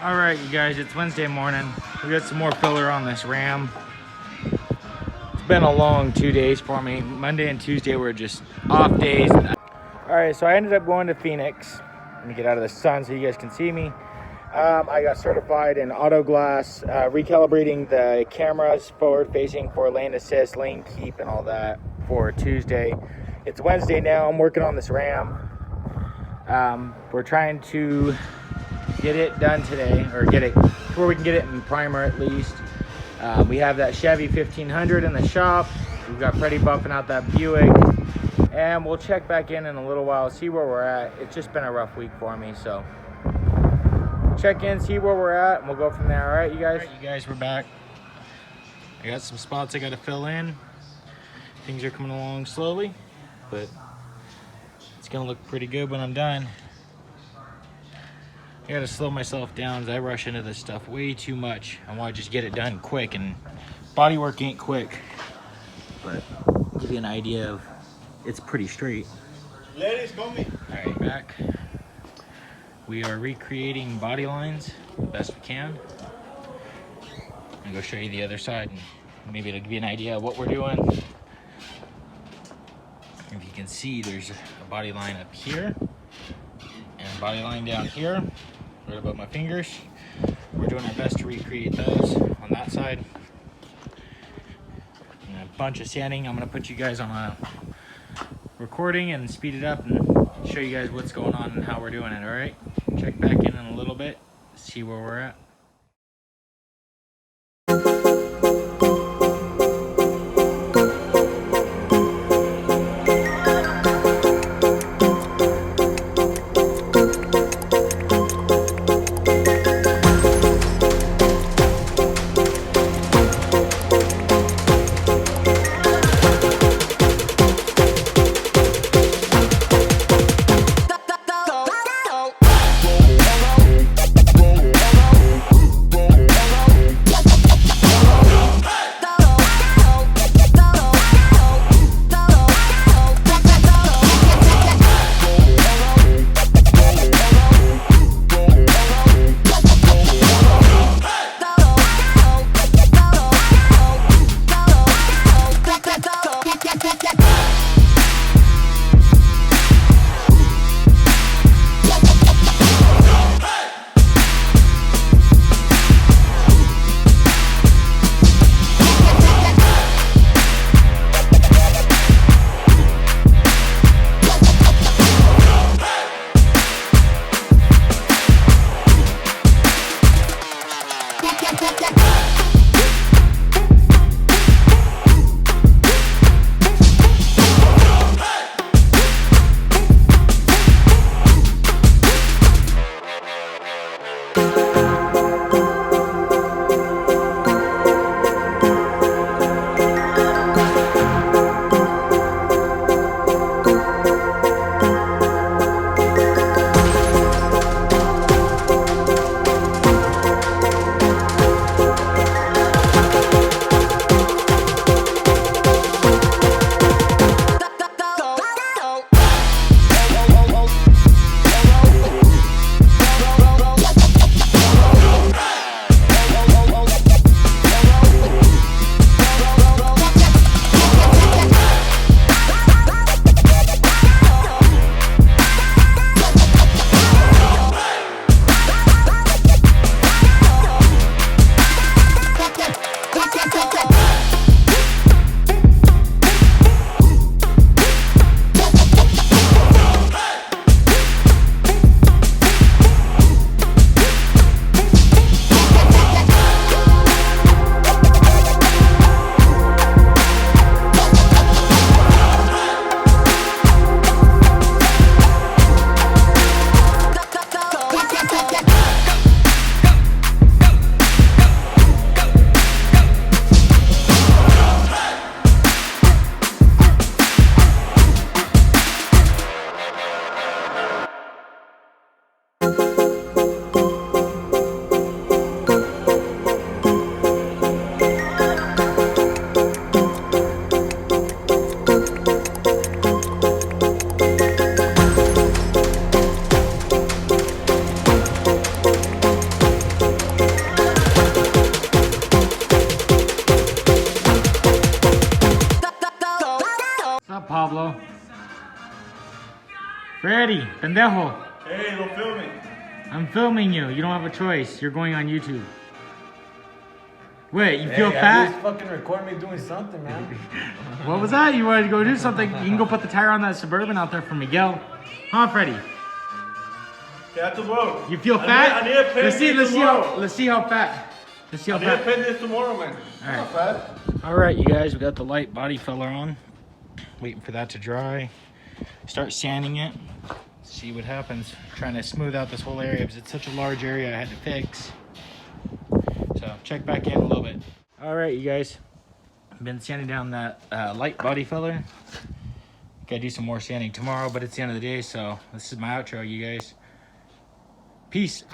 All right, you guys, it's Wednesday morning. We got some more filler on this Ram. It's been a long 2 days for me. Monday and Tuesday were just off days. All right, so I ended up going to Phoenix. Let me get out of the sun so you guys can see me. I got certified in auto glass, recalibrating the cameras forward facing for lane assist, lane keep, and all that for Tuesday. It's Wednesday now. I'm working on this Ram. We're trying to get it done today, or get it where we can get it in primer at least. We have that Chevy 1500 in the shop. We've got Freddie buffing out that Buick, and we'll check back in a little while, see where we're at. It's just been a rough week for me, so check in, see where we're at, and we'll go from there. All right, you guys, we're back. I got some spots I got to fill in. Things are coming along slowly, but it's gonna look pretty good when I'm done. I gotta slow myself down as I rush into this stuff way too much. I want to just get it done quick, and bodywork ain't quick, but I'll give you an idea of it's pretty straight. Ladies, come me. All right, back. We are recreating body lines the best we can. I'm gonna go show you the other side, and maybe it'll give you an idea of what we're doing. If you can see, there's a body line up here and a body line down here, right above my fingers. We're doing our best to recreate those on that side. And a bunch of sanding. I'm gonna put you guys on a recording and speed it up and show you guys what's going on and how we're doing it. All right, check back in a little bit, see where we're at. Freddy, pendejo. Hey, don't film me. I'm filming you. You don't have a choice. You're going on YouTube. Wait, you feel At fat? least fucking record me doing something, man. What was that? You wanted to go do something? You can go put the tire on that Suburban out there for Miguel. Huh, Freddy? Get tomorrow. You feel I fat? need to pay Let's see. this tomorrow. Let's see how fat. Let's see how I need to fat. pay this tomorrow, man. All right. Fat. All right, you guys. We got the light body filler on. Waiting for that to dry. Start sanding it. See what happens. Trying to smooth out this whole area because it's such a large area I had to fix. So check back in a little bit. All right, you guys. Been sanding down that light body filler. Gotta do some more sanding tomorrow, but it's the end of the day, so this is my outro, you guys. Peace.